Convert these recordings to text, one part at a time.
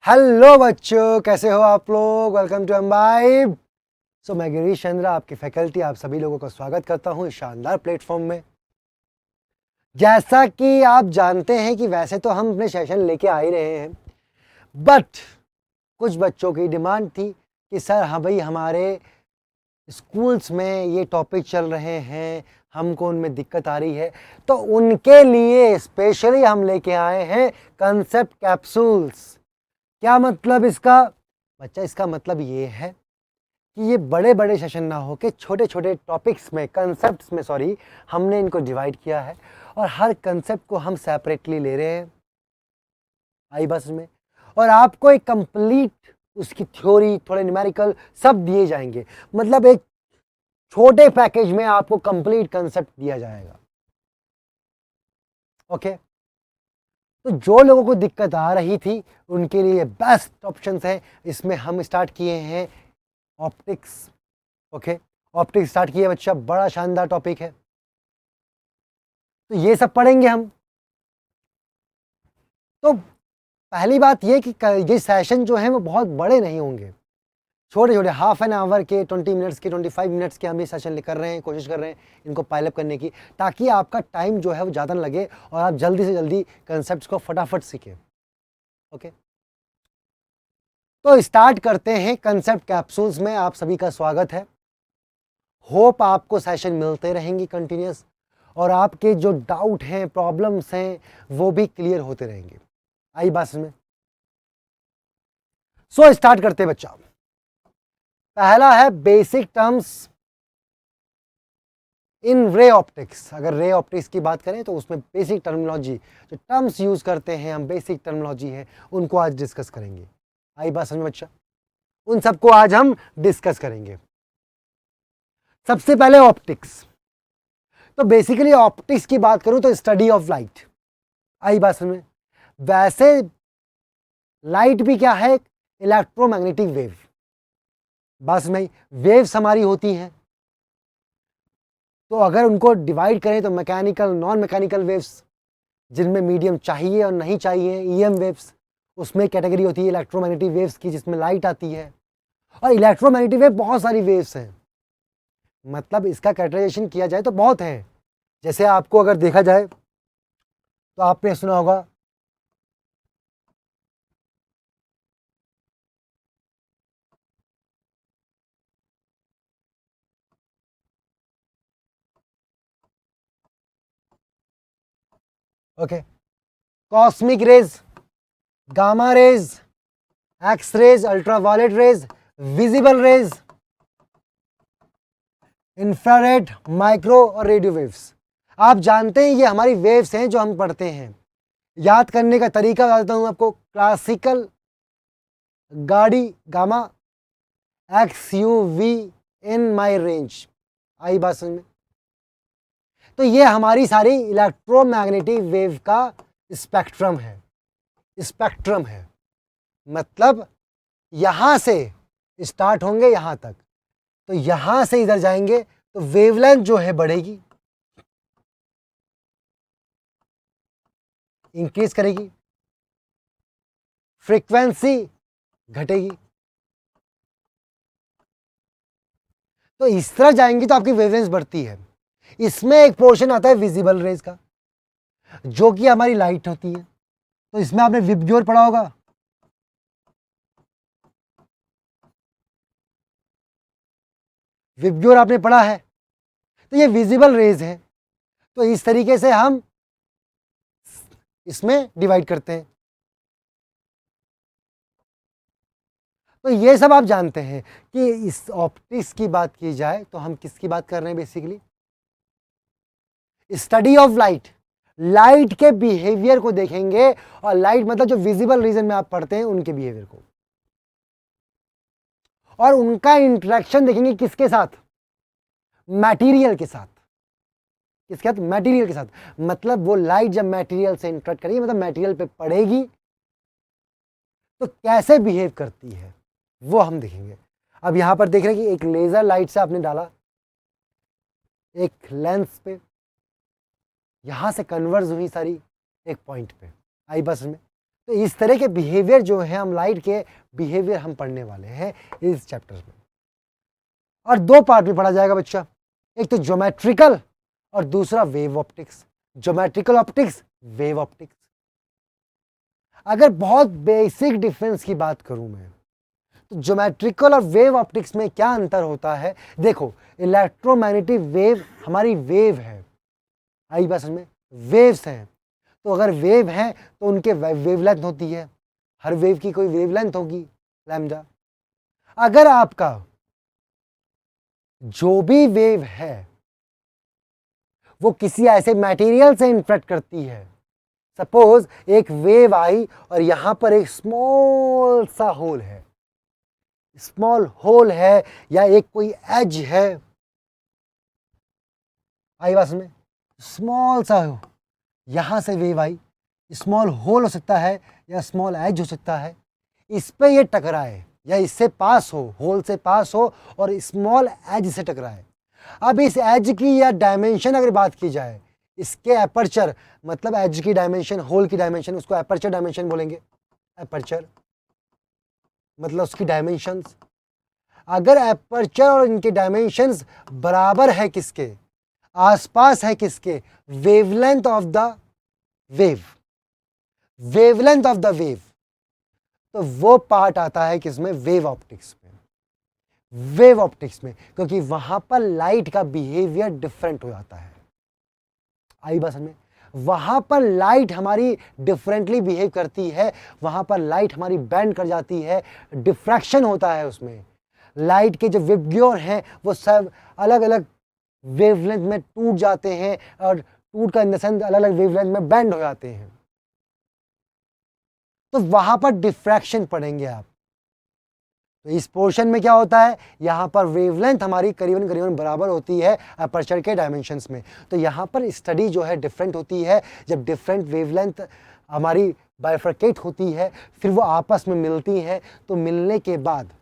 Hello बच्चों, कैसे हो आप लोग। Welcome to Embibe. मैं गिरीश चंद्रा, आपकी फैकल्टी, आप सभी लोगों का स्वागत करता हूं इस शानदार प्लेटफॉर्म में। जैसा कि आप जानते हैं कि वैसे तो हम अपने सेशन लेके आ ही रहे हैं, बट कुछ बच्चों की डिमांड थी कि सर हाँ भाई, हमारे स्कूल्स में ये टॉपिक चल रहे हैं, हमको उनमें दिक्कत आ रही है, तो उनके लिए स्पेशली हम लेके आए हैं कंसेप्ट कैप्सूल्स। क्या मतलब इसका बच्चा? इसका मतलब ये है कि ये बड़े बड़े सेशन ना हो के छोटे छोटे टॉपिक्स में, कंसेप्ट्स में सॉरी, हमने इनको डिवाइड किया है और हर कंसेप्ट को हम सेपरेटली ले रहे हैं आई बस में, और आपको एक कंप्लीट उसकी थ्योरी, थोड़े न्यूमेरिकल सब दिए जाएंगे। मतलब एक छोटे पैकेज में आपको कंप्लीट कंसेप्ट दिया जाएगा। ओके, तो जो लोगों को दिक्कत आ रही थी उनके लिए बेस्ट ऑप्शंस है। इसमें हम स्टार्ट किए हैं ऑप्टिक्स। ओके, ऑप्टिक्स स्टार्ट किए बच्चा, बड़ा शानदार टॉपिक है, तो ये सब पढ़ेंगे हम। तो पहली बात ये कि ये सेशन जो है वो बहुत बड़े नहीं होंगे, छोटे छोटे हाफ एन आवर के, 20 मिनट्स के, 25 मिनट्स के हम ये सेशन कर रहे हैं, कोशिश कर रहे हैं इनको पाइलअप करने की, ताकि आपका टाइम जो है वो ज़्यादा लगे और आप जल्दी से जल्दी कंसेप्ट को फटाफट सीखें। ओके, तो स्टार्ट करते हैं कंसेप्ट कैप्सूल्स में। आप सभी का स्वागत है। होप आपको सेशन मिलते रहेंगे कंटिन्यूस, और आपके जो डाउट हैं, प्रॉब्लम्स हैं, वो भी क्लियर होते रहेंगे। आई बात में। स्टार्ट करते हैं बच्चा। पहला है basic terms in ray optics. अगर रे ऑप्टिक्स की बात करें तो उसमें बेसिक टर्मिनोलॉजी, जो टर्म्स यूज करते हैं हम, बेसिक टर्मिनोलॉजी है, उनको आज डिस्कस करेंगे। आई बात समझ बच्चा? उन सबको आज हम डिस्कस करेंगे। सबसे पहले ऑप्टिक्स। तो बेसिकली ऑप्टिक्स की बात करूं तो स्टडी ऑफ लाइट। आई बात समझ में? वैसे लाइट भी क्या है? Electromagnetic wave. बस में वेव्स हमारी होती हैं, तो अगर उनको डिवाइड करें तो मैकेनिकल, नॉन मैकेनिकल वेव्स, जिनमें मीडियम चाहिए और नहीं चाहिए, ईएम वेव्स, उसमें कैटेगरी होती है इलेक्ट्रोमैग्नेटिक वेव्स की, जिसमें लाइट आती है। और इलेक्ट्रोमैग्नेटिक वेव बहुत सारी वेव्स हैं, मतलब इसका कैटेगराइजेशन किया जाए तो बहुत है। जैसे आपको अगर देखा जाए तो आपने सुना होगा okay, cosmic rays, gamma rays, x rays, ultraviolet rays, visible rays, infrared, micro और रेडियो वेव्स। आप जानते हैं ये हमारी वेव्स हैं जो हम पढ़ते हैं। याद करने का तरीका बता देता हूं आपको। क्लासिकल गाड़ी gamma, X U V in my range. आई बात समझ में? तो ये हमारी सारी इलेक्ट्रोमैग्नेटिक वेव का स्पेक्ट्रम है। स्पेक्ट्रम है मतलब यहां से स्टार्ट होंगे यहां तक, तो यहां से इधर जाएंगे तो वेवलेंथ जो है बढ़ेगी, इंक्रीज करेगी, फ्रीक्वेंसी घटेगी। तो इस तरह जाएंगी तो आपकी वेवलेंथ बढ़ती है। इसमें एक पोर्शन आता है विजिबल रेज का, जो कि हमारी लाइट होती है। तो इसमें आपने विबग्योर पढ़ा होगा। विबग्योर आपने पढ़ा है, तो ये विजिबल रेज है। तो इस तरीके से हम इसमें डिवाइड करते हैं। तो ये सब आप जानते हैं कि इस ऑप्टिक्स की बात की जाए तो हम किसकी बात कर रहे हैं? Basically study of light. Light के बिहेवियर को देखेंगे, और लाइट मतलब जो विजिबल रीजन में आप पढ़ते हैं उनके बिहेवियर को, और उनका इंटरेक्शन देखेंगे किसके साथ? मटेरियल के साथ। किसके साथ? मटेरियल के साथ। मतलब वो लाइट जब मटेरियल से इंटरेक्ट करेगी, मतलब मटेरियल पे पड़ेगी, तो कैसे बिहेव करती है वो हम देखेंगे। अब यहां पर देख रहे हैं कि एक लेजर लाइट से आपने डाला एक लेंस पे, यहां से कन्वर्ज हुई सारी एक पॉइंट पे। आई बस में, तो इस तरह के बिहेवियर जो है, हम लाइट के बिहेवियर हम पढ़ने वाले हैं इस चैप्टर में। और दो पार्ट में पढ़ा जाएगा बच्चा, एक तो ज्योमेट्रिकल और दूसरा wave optics. Geometrical optics, wave optics. अगर बहुत बेसिक डिफरेंस की बात करूं मैं, तो ज्योमेट्रिकल और वेव ऑप्टिक्स में क्या अंतर होता है? देखो, इलेक्ट्रोमैग्नेटिक वेव हमारी वेव है, आई बात समझ में, वेव्स हैं। तो अगर वेव हैं तो उनके वेवलेंथ होती है, हर वेव की कोई वेवलेंथ होगी लैम्डा। अगर आपका जो भी वेव है वो किसी ऐसे मटेरियल से इंटरेक्ट करती है, सपोज एक वेव आई और यहां पर एक स्मॉल सा होल है, स्मॉल होल है या एक कोई एज है, आई बात में, स्मॉल सा हो, यहां से वेव आई, स्मॉल होल हो सकता है या स्मॉल एज हो सकता है, इस पे ये टकराए या इससे पास हो, होल से पास हो और स्मॉल एज से टकराए। अब इस एज की या डायमेंशन अगर बात की जाए, इसके एपर्चर, मतलब एज की डायमेंशन, होल की डायमेंशन, उसको एपर्चर डायमेंशन बोलेंगे। एपर्चर मतलब उसकी डायमेंशंस। अगर एपर्चर और इनके डायमेंशंस बराबर है किसके, आसपास है किसके, wavelength of the wave, wavelength of the wave, तो वो पार्ट आता है किसमें, वेव ऑप्टिक्स में। वेव ऑप्टिक्स में, क्योंकि वहां पर लाइट का बिहेवियर डिफरेंट हो जाता है। आई बात समझ में, वहां पर लाइट हमारी डिफरेंटली बिहेव करती है, वहां पर लाइट हमारी बैंड कर जाती है, डिफ्रैक्शन होता है उसमें। लाइट के जो वेवग्योर हैं वो सब अलग अलग वेवलेंथ में टूट जाते हैं, और टूट का इन द सेंस अलग अलग वेवलेंथ में बैंड हो जाते हैं। तो वहां पर डिफ्रैक्शन पढ़ेंगे आप। तो इस पोर्शन में क्या होता है, यहां पर वेवलेंथ हमारी करीबन करीबन बराबर होती है अपर्चर के डायमेंशंस में। तो यहां पर स्टडी जो है डिफरेंट होती है। जब डिफरेंट वेवलेंथ हमारी बाइफरकेट होती है, फिर वो आपस में मिलती हैं, तो मिलने के बाद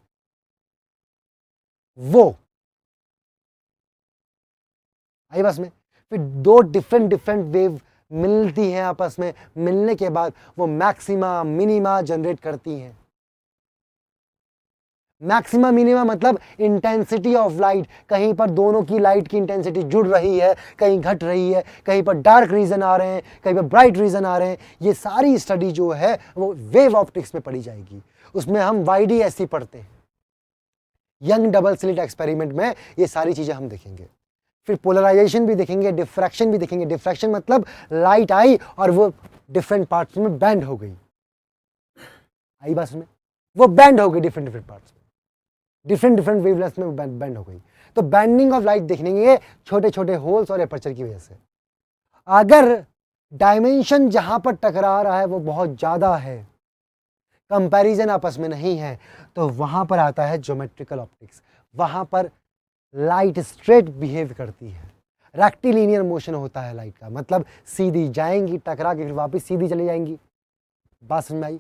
वो आई बस में, फिर दो डिफरेंट डिफरेंट वेव मिलती हैं आपस में, मिलने के बाद वो मैक्सिमा मिनिमा जनरेट करती हैं। मैक्सिमा मिनिमा मतलब इंटेंसिटी ऑफ लाइट, कहीं पर दोनों की लाइट की इंटेंसिटी जुड़ रही है, कहीं घट रही है, कहीं पर डार्क रीजन आ रहे हैं, कहीं पर ब्राइट रीजन आ रहे हैं। ये सारी स्टडी जो है वो वेव ऑप्टिक्स में पढ़ी जाएगी। उसमें हम YDSC पढ़ते हैं, यंग डबल स्लिट एक्सपेरिमेंट में ये सारी चीजें हम देखेंगे। फिर पोलराइजेशन भी देखेंगे, डिफ्रैक्शन भी देखेंगे। डिफ्रैक्शन मतलब लाइट आई और वो डिफरेंट पार्ट्स में बैंड हो गई, आई बात में, वो बैंड हो गई डिफरेंट डिफरेंट पार्ट्स में, डिफरेंट डिफरेंट वेवलेंथ में बैंड हो गई। तो बैंडिंग ऑफ लाइट देखेंगे छोटे छोटे होल्स और एपर्चर की वजह से। अगर डायमेंशन जहां पर टकरा रहा है वो बहुत ज्यादा है, कंपैरिजन आपस में नहीं है, तो वहां पर आता है ज्योमेट्रिकल ऑप्टिक्स। वहां पर लाइट स्ट्रेट बिहेव करती है, रेक्टिलिनियर मोशन होता है लाइट का, मतलब सीधी जाएंगी, टकरा के फिर वापस सीधी चली जाएंगी। बात समझ में आई?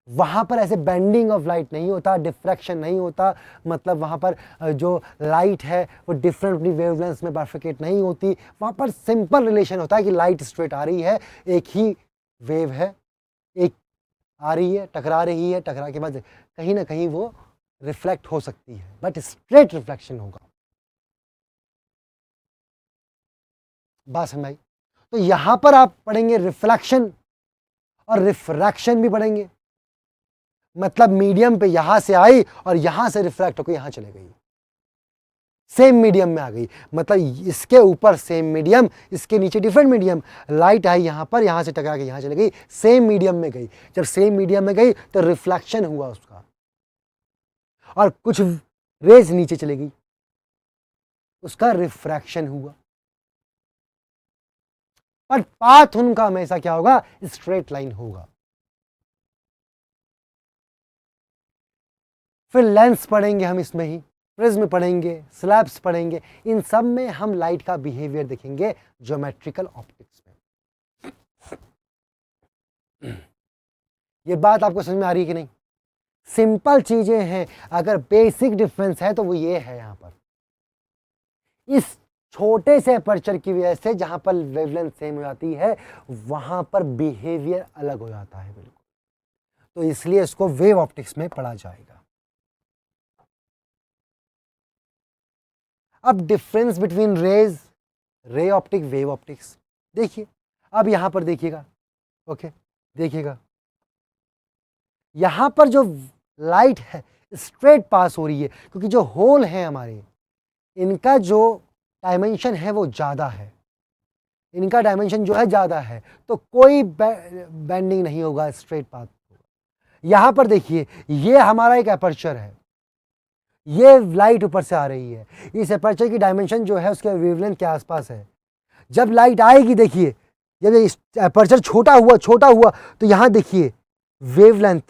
वहां पर ऐसे बेंडिंग ऑफ लाइट नहीं होता, डिफ्रैक्शन नहीं होता, मतलब वहां पर जो लाइट है वो डिफरेंट अपनी वेवलेंथ में बाइफरकेट नहीं होती। वहां पर सिंपल रिलेशन होता है कि लाइट स्ट्रेट आ रही है, एक ही वेव है, एक आ रही है, टकरा रही है, टकरा के बाद कहीं ना कहीं वो रिफ्लेक्ट हो सकती है, बट स्ट्रेट रिफ्लेक्शन होगा। बात समझ आई? तो यहां पर आप पढ़ेंगे रिफ्लेक्शन और रिफ्रैक्शन भी पढ़ेंगे, मतलब मीडियम पे यहां से आई और यहां से रिफ्रैक्ट होकर यहां चले गई, सेम मीडियम में आ गई, मतलब इसके ऊपर सेम मीडियम, इसके नीचे डिफरेंट मीडियम। लाइट आई यहां पर, यहां से टकरा के यहां चले गई, सेम मीडियम में गई। जब सेम मीडियम में गई तो रिफ्लेक्शन हुआ उसका, और कुछ रेज नीचे चली गई, उसका रिफ्रैक्शन हुआ। पर पाथ उनका हमेशा क्या होगा, स्ट्रेट लाइन होगा। फिर लेंस पढ़ेंगे हम इसमें ही, प्रिज्म पढ़ेंगे, स्लैब्स पढ़ेंगे। इन सब में हम लाइट का बिहेवियर देखेंगे ज्योमेट्रिकल ऑप्टिक्स में। ये बात आपको समझ में आ रही है कि नहीं? सिंपल चीजें हैं, अगर बेसिक डिफरेंस है तो वो ये है। यहां पर इस छोटे से अपर्चर की वजह से जहां पर वेवलेंथ सेम हो जाती है वहां पर बिहेवियर अलग हो जाता है बिल्कुल, तो इसलिए इसको वेव ऑप्टिक्स में पढ़ा जाएगा। अब डिफरेंस बिटवीन रेज, रे ऑप्टिक, वेव ऑप्टिक्स देखिए। अब यहां पर देखिएगा, ओके देखिएगा, यहां पर जो लाइट है स्ट्रेट पास हो रही है क्योंकि जो होल है हमारे, इनका जो डायमेंशन है वो ज़्यादा है, इनका डायमेंशन जो है ज़्यादा है, तो कोई बेंडिंग नहीं होगा, स्ट्रेट पाथ होगा। यहाँ पर देखिए ये हमारा एक अपर्चर है, ये लाइट ऊपर से आ रही है, इस अपर्चर की डायमेंशन जो है उसके वेवलेंथ के आसपास है। जब लाइट आएगी देखिए, जब अपर्चर छोटा हुआ तो यहाँ देखिए वेवलेंथ,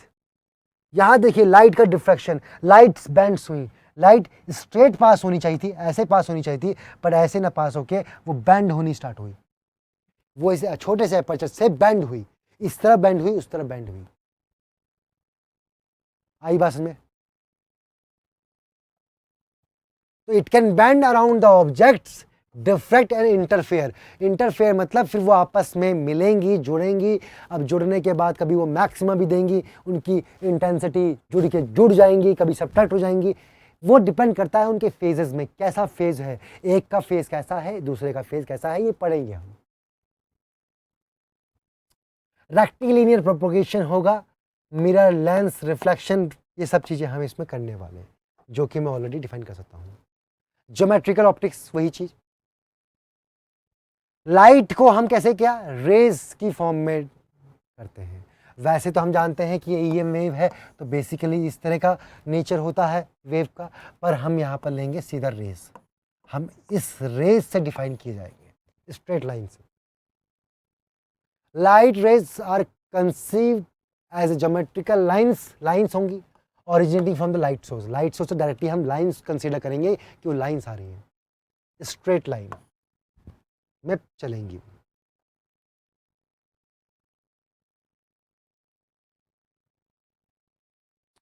यहाँ देखिए लाइट का डिफ्रैक्शन, लाइट बेंड्स हुई, लाइट स्ट्रेट पास होनी चाहिए थी, ऐसे पास होनी चाहिए थी, पर ऐसे ना पास होके वो बेंड होनी स्टार्ट हुई, वो इस छोटे से अपर्चर से बेंड हुई, इस तरह बेंड हुई, उस तरह बेंड हुई। आई बात में? तो it can bend around the objects, diffract and interfere. Interfere मतलब फिर वो आपस में मिलेंगी, जुड़ेंगी, अब जुड़ने के बाद कभी वो मैक्सिमम भी देंगी, उनकी इंटेंसिटी जुड़ जाएंगी, कभी सब्ट्रैक्ट हो जाएंगी। वो डिपेंड करता है उनके फेजेस में, कैसा फेज है, एक का फेज कैसा है, दूसरे का फेज कैसा है, ये पढ़ेंगे हम। रेक्टिलिनियर प्रोपोगेशन होगा, मिरर, लेंस, रिफ्लेक्शन, ये सब चीज़ें हम इसमें करने वाले हैं, जो कि मैं ऑलरेडी डिफाइन कर सकता हूँ। ज्योमेट्रिकल ऑप्टिक्स वही चीज़। लाइट को हम कैसे, क्या रेज की फॉर्म में करते हैं। वैसे तो हम जानते हैं कि ये ईएम वेव है, तो बेसिकली इस तरह का नेचर होता है वेव का, पर हम यहाँ पर लेंगे सीधा रेज, हम इस रेज से डिफाइन किए जाएंगे, स्ट्रेट लाइन से। Light rays are conceived as a geometrical lines होंगी originating from the light source. Light source से डायरेक्टली हम लाइंस कंसीडर करेंगे कि वो लाइंस आ रही हैं, स्ट्रेट लाइन में चलेंगी।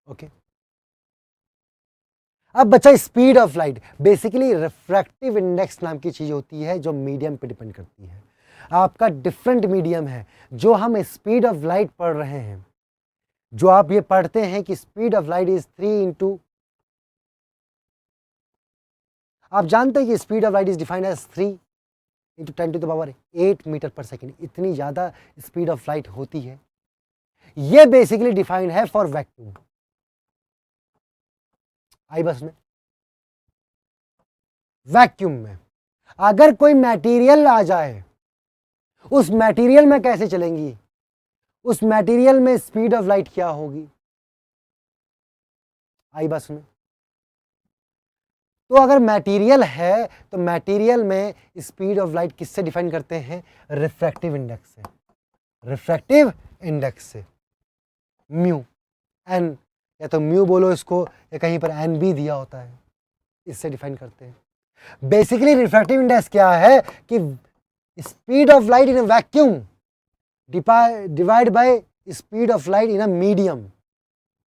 ओके अब बचा speed of light. Basically refractive index नाम की चीज होती है जो मीडियम पे डिपेंड करती है। आपका डिफरेंट मीडियम है, जो हम स्पीड ऑफ लाइट पढ़ रहे हैं, जो आप ये पढ़ते हैं कि speed of light is 3 into, आप जानते हैं कि speed of light is defined as 3 into 10⁸ metre per second. इतनी ज़्यादा स्पीड ऑफ लाइट होती है। ये बेसिकली डिफाइंड है फॉर वैक्यूम। आई बस में, वैक्यूम में अगर कोई मटेरियल आ जाए, उस मटेरियल में कैसे चलेंगी, उस मटेरियल में स्पीड ऑफ लाइट क्या होगी। आई बस में, तो अगर मटेरियल है तो मटेरियल में स्पीड ऑफ लाइट किससे डिफाइन करते हैं, रिफ्रैक्टिव इंडेक्स से। रिफ्रैक्टिव इंडेक्स से म्यू एन, या तो म्यू बोलो इसको, या कहीं पर एन भी दिया होता है, इससे डिफाइन करते हैं। बेसिकली रिफ्रैक्टिव इंडेक्स क्या है कि speed of light in a vacuum divide by speed of light in a medium.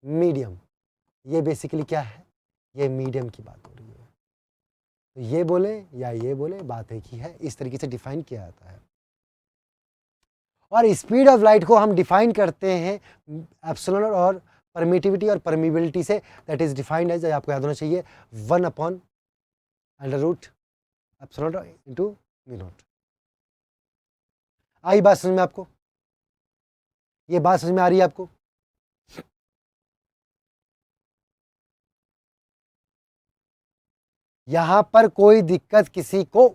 Medium, ये बेसिकली क्या है, ये मीडियम की बात हो रही है। तो ये बोले या ये बोले, बात एक ही है, इस तरीके से डिफाइन किया जाता है। और स्पीड ऑफ लाइट को हम डिफाइन करते हैं एप्सिलॉन और परमिटिविटी और परमिबिलिटी से। दैट इज डिफाइंड एज, आपको याद होना चाहिए, 1/√ε इंटू म्यू नॉट। आई बात समझ में आपको, ये बात समझ में आ रही है आपको। यहां पर कोई दिक्कत किसी को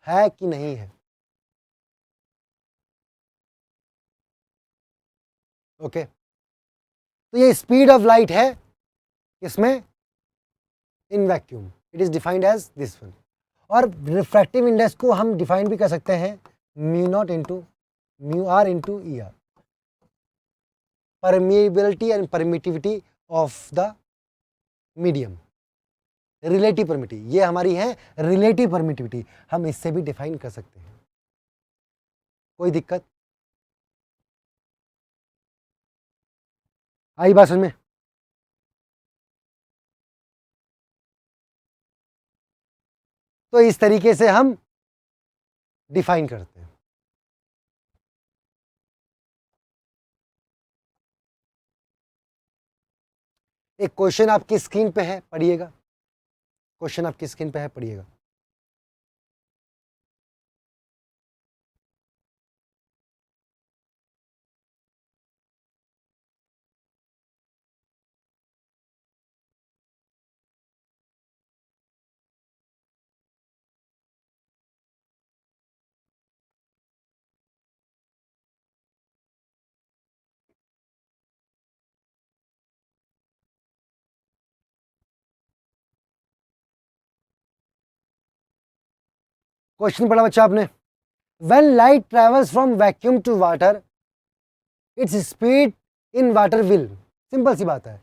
है कि नहीं है? ओके तो ये स्पीड ऑफ लाइट है इसमें, in vacuum it is defined as this one. और रिफ्रैक्टिव इंडेक्स को हम डिफाइन भी कर सकते हैं mu naught into mu R into E R, permeability and permittivity of the medium. Relative permittivity ये हमारी है, रिलेटिव परमिटिविटी हम इससे भी डिफाइन कर सकते हैं। कोई दिक्कत आई बात समझ में? तो इस तरीके से हम डिफाइन करते हैं। एक क्वेश्चन आपकी स्क्रीन पे है, पढ़िएगा। क्वेश्चन आपकी स्क्रीन पे है, पढ़िएगा। क्वेश्चन पढ़ा बच्चा आपने? When light travels from vacuum to water, its speed in water will। Simple सी बात है,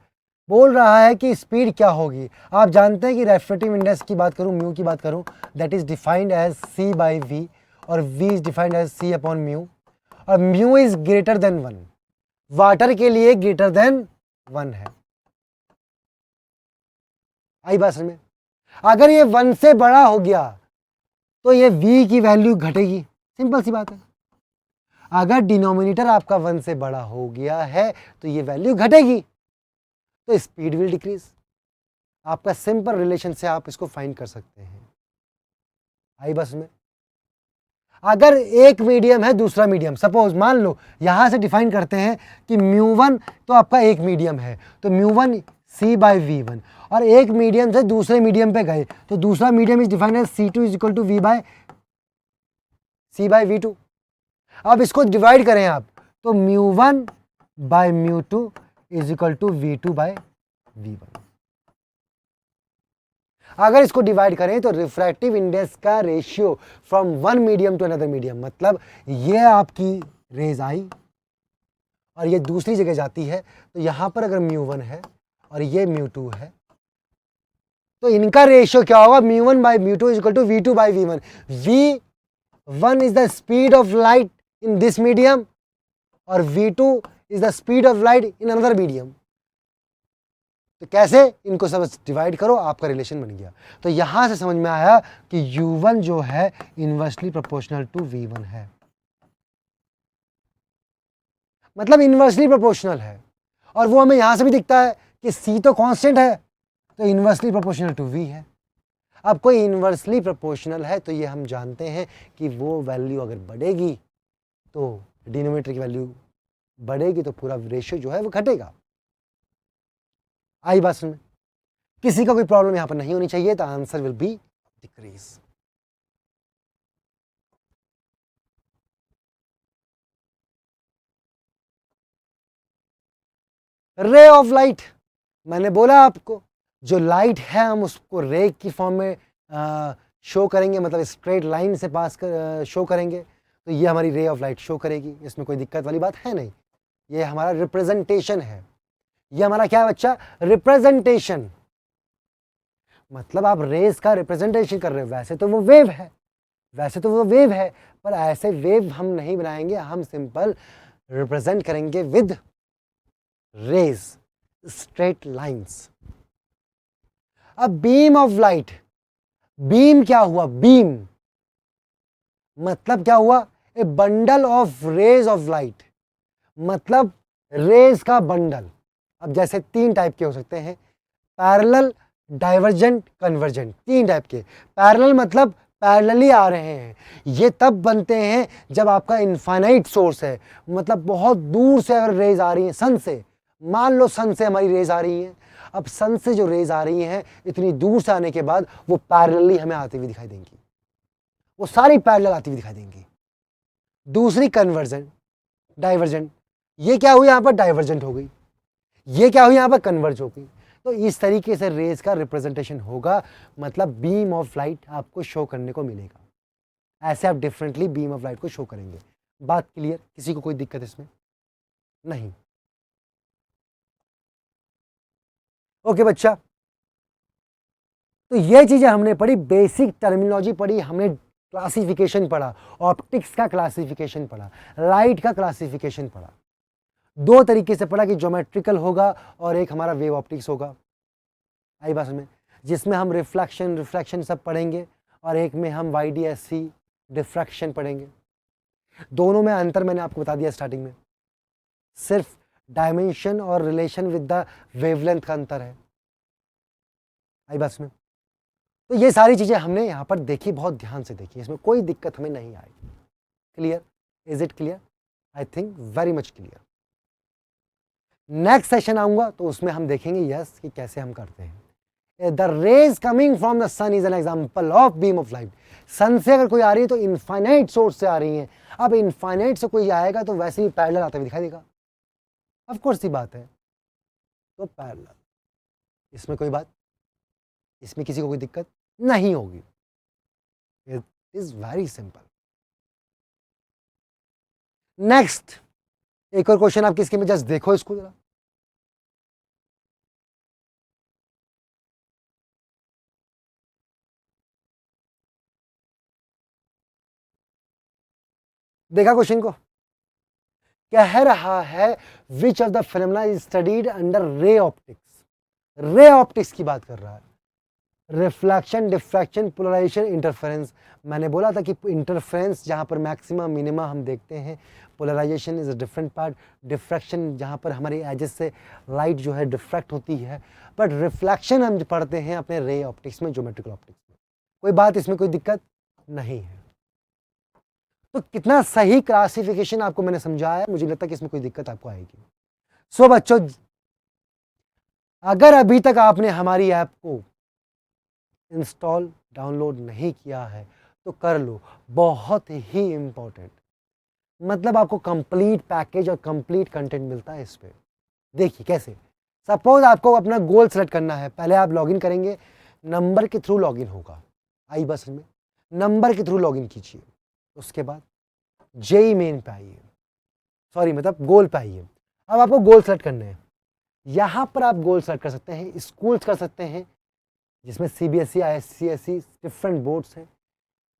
बोल रहा है कि स्पीड क्या होगी। आप जानते हैं कि रेफ्रेक्टिव इंडेक्स की बात करूं, म्यू की बात करूं, that is defined as c by v, और v is defined as c upon mu, और mu is greater than 1। Water के लिए ग्रेटर देन 1 है। आई बात समझ में? अगर ये 1 से बड़ा हो गया तो ये v की वैल्यू घटेगी। सिंपल सी बात है। अगर डिनोमिनेटर आपका 1 से बड़ा हो गया है तो ये वैल्यू घटेगी, तो स्पीड विल डिक्रीज। आपका सिंपल रिलेशन से आप इसको फाइंड कर सकते हैं। आई बस में अगर एक मीडियम है दूसरा मीडियम, सपोज मान लो यहां से डिफाइन करते हैं कि μ1 तो आपका एक मीडियम है, तो μ1 c बाई v1, और एक मीडियम से दूसरे मीडियम पे गए तो दूसरा medium is defined as c2 is equal to v by c by v2। अब इसको डिवाइड करें आप तो μ1 by μ2 is equal to v2 by v1। अगर इसको डिवाइड करें तो रिफ्रैक्टिव इंडेक्स का ratio from one medium to another medium, मतलब ये आपकी रेज आई और ये दूसरी जगह जाती है, तो यहां पर अगर μ1 है और ये μ2 है तो इनका रेशियो क्या होगा? μ1 by μ2 is equal to v2 by v1। v1 is the speed of light in this medium और v2 is the speed of light in another medium. तो कैसे? इनको सब डिवाइड करो, आपका रिलेशन बन गया। तो यहां से समझ में आया कि u1 जो है इनवर्सली प्रोपोर्शनल टू v1 है, मतलब इनवर्सली प्रोपोर्शनल है। और वो हमें यहां से भी दिखता है कि c तो कांस्टेंट है, तो इनवर्सली प्रोपोर्शनल टू v है। अब कोई इनवर्सली प्रोपोर्शनल है तो ये हम जानते हैं कि वो वैल्यू अगर बढ़ेगी तो डिनोमिनेटर की वैल्यू बढ़ेगी, तो पूरा रेशियो जो है वो घटेगा। आई बात में? किसी का कोई प्रॉब्लम यहां पर नहीं होनी चाहिए, तो answer will be decrease. Ray of light, मैंने बोला आपको जो लाइट है हम उसको रे की फॉर्म में शो करेंगे, मतलब स्ट्रेट लाइन से पास कर शो करेंगे, तो ये हमारी रे ऑफ लाइट शो करेगी। इसमें कोई दिक्कत वाली बात है नहीं, ये हमारा रिप्रेजेंटेशन है। ये हमारा क्या है बच्चा? रिप्रेजेंटेशन। मतलब आप रेस का रिप्रेजेंटेशन कर रहे हो। वैसे तो वो वेव है, वैसे तो वो वेव है, पर ऐसे वेव हम नहीं बनाएंगे, हम सिंपल रिप्रेजेंट करेंगे विद रेज, स्ट्रेट लाइंस। अब बीम ऑफ लाइट, बीम क्या हुआ? बीम मतलब क्या हुआ? A bundle of rays of light, मतलब रेज का बंडल। अब जैसे 3 टाइप के हो सकते हैं, पैरेलल, डाइवर्जेंट, कन्वर्जेंट, 3 टाइप के। पैरेलल मतलब पैरेलली आ रहे हैं, ये तब बनते हैं जब आपका इनफाइनाइट सोर्स है, मतलब बहुत दूर से अगर रेज आ रही हैं सन से, मान लो सन से हमारी रेज आ रही हैं, अब सन से जो रेज आ रही हैं इतनी दूर से आने के बाद वो पैरेलली हमें आती हुई दिखाई देंगी, वो सारी पैरेलल आती हुई दिखाई देंगी। दूसरी कन्वर्जेंट, डाइवर्जेंट, ये क्या हुई? यहां पर डाइवर्जेंट हो गई, ये क्या हुई? यहां पर कन्वर्ज हो गई। तो इस तरीके से रेज का रिप्रेजेंटेशन होगा, मतलब बीम ऑफ लाइट आपको शो करने को मिलेगा। ऐसे आप डिफरेंटली बीम ऑफ लाइट को शो करेंगे। बात क्लियर? किसी को कोई दिक्कत इसमें नहीं? ओके बच्चा, तो ये चीजें हमने पढ़ी, बेसिक टर्मिनोलॉजी पढ़ी, हमने क्लासिफिकेशन पढ़ा, ऑप्टिक्स का क्लासिफिकेशन पढ़ा, लाइट का क्लासिफिकेशन पढ़ा। 2 तरीके से पढ़ा कि ज्योमेट्रिकल होगा और एक हमारा वेव ऑप्टिक्स होगा। आई बात में? जिसमें हम रिफ्लेक्शन सब पढ़ेंगे और एक में हम YDSC डिफ्रैक्शन पढ़ेंगे। दोनों में अंतर मैंने आपको बता दिया स्टार्टिंग में, सिर्फ डायमेंशन और रिलेशन विद द वेवलेंथ का अंतर है। आई बात में? तो ये सारी चीज़ें हमने यहाँ पर देखी, बहुत ध्यान से देखी, इसमें कोई दिक्कत हमें नहीं आई। Clear? Is it clear? I think very much clear. Next session आऊंगा तो उसमें हम देखेंगे यस कि कैसे हम करते हैं। The rays coming from the sun is an example of beam of light. Sun से अगर कोई आ रही है तो इनफाइनाइट सोर्स से आ रही है। अब इनफाइनाइट से कोई आएगा तो वैसे ही पैरेलल आते हुए दिखाई देगा, ऑफ कोर्स सी बात है। तो पैरेलल, इसमें कोई बात, इसमें किसी को कोई दिक्कत नहीं होगी। It is very simple. Next एक और क्वेश्चन आप किसके में, जस्ट देखो इसको जरा। देखा क्वेश्चन को? कह रहा है which of the phenomena is studied under ray optics. Ray optics की बात कर रहा है। Reflection, diffraction, polarisation, interference. मैंने बोला था कि इंटरफेरेंस जहां पर मैक्सिमम मिनिमा हम देखते हैं, polarisation is a different part, diffraction जहां पर हमारी एजेस से लाइट जो है डिफ्रैक्ट होती है, बट रिफ्लेक्शन हम पढ़ते हैं अपने रे ऑप्टिक्स में, ज्योमेट्रिकल ऑप्टिक्स में। कोई बात, इसमें कोई दिक्कत नहीं है। तो कितना सही क्लासिफिकेशन आपको मैंने समझाया है, मुझे लगता है कि इसमें कोई दिक्कत आपको आएगी। सो बच्चों, अगर अभी तक आपने हमारी ऐप को इंस्टॉल डाउनलोड नहीं किया है तो कर लो, बहुत ही इंपॉर्टेंट। मतलब आपको कंप्लीट पैकेज और कंप्लीट कंटेंट मिलता है इस पे। देखिए कैसे, सपोज आपको अपना गोल सेलेक्ट करना है, पहले आप लॉगिन करेंगे, नंबर के थ्रू लॉगिन होगा। आई बस में नंबर के थ्रू लॉगिन कीजिए, उसके बाद जेई मेन पे आइए, सॉरी मतलब गोल पे आइए। अब आपको गोल सेलेक्ट करने हैं, यहाँ पर आप गोल सेलेक्ट कर सकते हैं, स्कूल्स कर सकते हैं जिसमें CBSE, ICSE डिफरेंट बोर्ड्स हैं,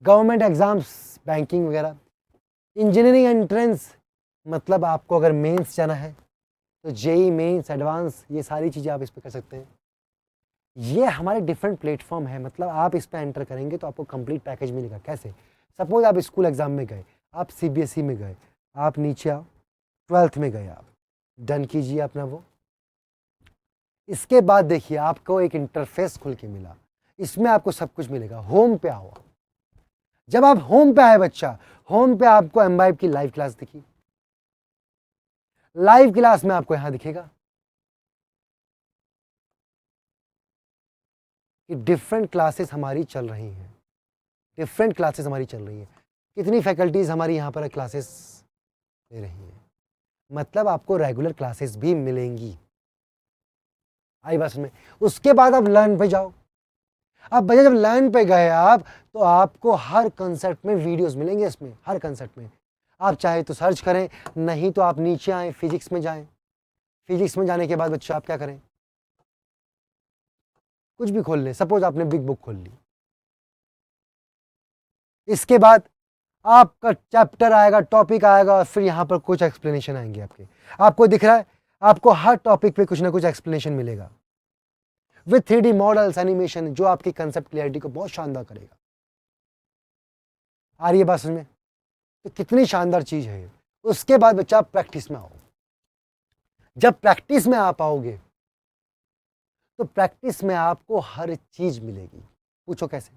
गवर्नमेंट एग्जाम्स, बैंकिंग वगैरह, इंजीनियरिंग एंट्रेंस, मतलब आपको अगर मेंस जाना है तो जेई मेंस, एडवांस, ये सारी चीज़ें आप इस पर कर सकते हैं। ये हमारे डिफरेंट प्लेटफॉर्म है, मतलब आप इस पर एंटर करेंगे तो आपको कंप्लीट पैकेज मिलेगा। कैसे? सपोज आप स्कूल एग्जाम में गए, आप CBSE में गए, आप नीचे आओ, 12th में गए, आप डन कीजिए अपना वो। इसके बाद देखिए आपको एक इंटरफेस खुल के मिला, इसमें आपको सब कुछ मिलेगा। होम पे आओ, जब आप होम पे आए बच्चा, होम पे आपको एम्बाइब की लाइव क्लास दिखी, लाइव क्लास में आपको यहां दिखेगा कि डिफरेंट क्लासेस हमारी चल रही हैं, डिफरेंट क्लासेस हमारी चल रही हैं, कितनी फैकल्टीज हमारी यहाँ पर क्लासेस ले रही हैं, मतलब आपको रेगुलर क्लासेस भी मिलेंगी। आई बस में। उसके बाद आप लर्न पे जाओ। अब भैया जब लर्न पे गए आप, तो आपको हर कंसेप्ट में वीडियोस मिलेंगे, इसमें हर कंसेप्ट में आप चाहे तो सर्च करें, नहीं तो आप नीचे आए, फिजिक्स में जाएं। फिजिक्स में जाने के बाद बच्चों आप क्या करें, कुछ भी खोल लें, सपोज आपने बिग बुक खोल ली, इसके बाद आपका चैप्टर आएगा, टॉपिक आएगा, और फिर यहाँ पर कुछ एक्सप्लेनेशन आएंगे आपके। आपको दिख रहा है, आपको हर टॉपिक पे कुछ ना कुछ एक्सप्लेनेशन मिलेगा विथ 3D मॉडल्स, एनिमेशन, जो आपकी कंसेप्ट क्लियरिटी को बहुत शानदार करेगा। आ रही है बात समझ में? तो कितनी शानदार चीज है ये। उसके बाद बच्चा प्रैक्टिस में आओ। जब प्रैक्टिस में आप आओगे तो प्रैक्टिस में आपको हर चीज मिलेगी। पूछो कैसे?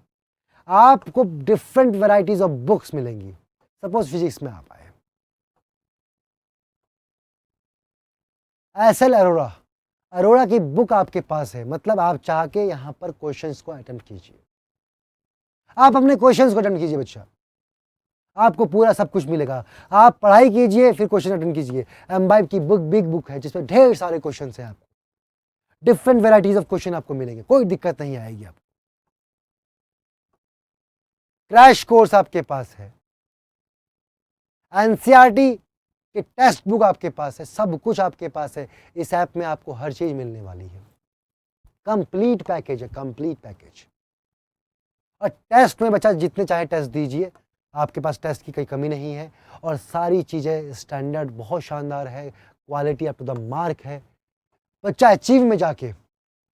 आपको डिफरेंट वैरायटीज ऑफ बुक्स मिलेंगी। सपोज फिजिक्स में आप आए, SL अरोड़ा, अरोड़ा की बुक आपके पास है, मतलब आप चाह के यहां पर क्वेश्चंस को अटेम्प्ट कीजिए, आप अपने क्वेश्चंस को अटेम्प्ट कीजिए बच्चा, आपको पूरा सब कुछ मिलेगा। आप पढ़ाई कीजिए, फिर क्वेश्चन अटेंड कीजिए। एम्बाइब की बुक बिग बुक है, जिसमें ढेर सारे क्वेश्चन हैं, आपको डिफरेंट वेराइटीज ऑफ क्वेश्चन आपको मिलेंगे, कोई दिक्कत नहीं आएगी आपको। क्रैश कोर्स आपके पास है, NCERT के टेक्स्ट बुक आपके पास है, सब कुछ आपके पास है। इस ऐप में आपको हर चीज मिलने वाली है, कंप्लीट पैकेज है, कंप्लीट पैकेज। और टेस्ट में बच्चा जितने चाहे टेस्ट दीजिए, आपके पास टेस्ट की कोई कमी नहीं है, और सारी चीज़ें स्टैंडर्ड बहुत शानदार है, quality up to the mark है। बच्चा अचीव में जाके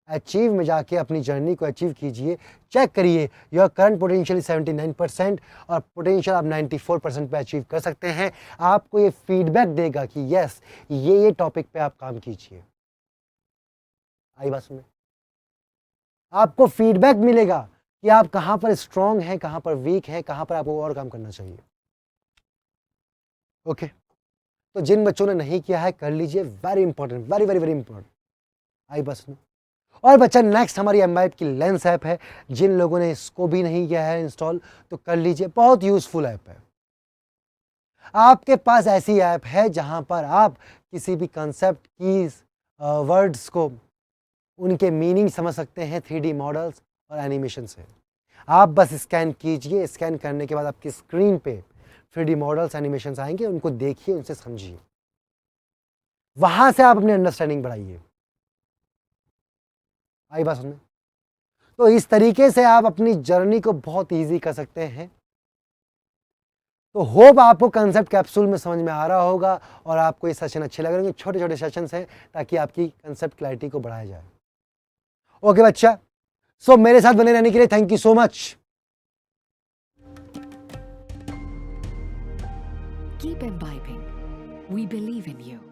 अचीव में जाके अपनी जर्नी को अचीव कीजिए। चेक करिए योर करंट पोटेंशियल 79% और पोटेंशियल आप 94% पे अचीव कर सकते हैं। आपको ये फीडबैक देगा कि यस ये टॉपिक पे आप काम कीजिए। आई बात सुने, आपको फीडबैक मिलेगा कि आप कहाँ पर स्ट्रांग हैं, कहाँ पर वीक हैं, कहाँ पर आपको और काम करना चाहिए। ओके तो जिन बच्चों ने नहीं किया है कर लीजिए, very important, very very very important. आई बस में और बच्चा नेक्स्ट हमारी एमवाइब की लेंस ऐप है। जिन लोगों ने इसको भी नहीं किया है इंस्टॉल तो कर लीजिए, बहुत यूजफुल ऐप है। आपके पास ऐसी ऐप है जहां पर आप किसी भी कंसेप्ट की वर्ड्स को उनके मीनिंग समझ सकते हैं 3D मॉडल्स और एनिमेशन से। आप बस स्कैन कीजिए, स्कैन करने के बाद आपकी स्क्रीन पे 3D मॉडल्स एनिमेशन आएंगे, उनको देखिए, उनसे समझिए, वहां से आप अपनी अंडरस्टैंडिंग बढ़ाइए। आई बात सुनने, तो इस तरीके से आप अपनी जर्नी को बहुत इजी कर सकते हैं। तो होप आपको कंसेप्ट कैप्सूल में समझ में आ रहा होगा और आपको ये सेशन अच्छे लग रहे होंगे। छोटे छोटे सेशंस हैं ताकि आपकी कंसेप्ट क्लैरिटी को बढ़ाया जाए। ओके बच्चा, सो मेरे साथ बने रहने के लिए thank you so much. Keep imbibing. We believe in you.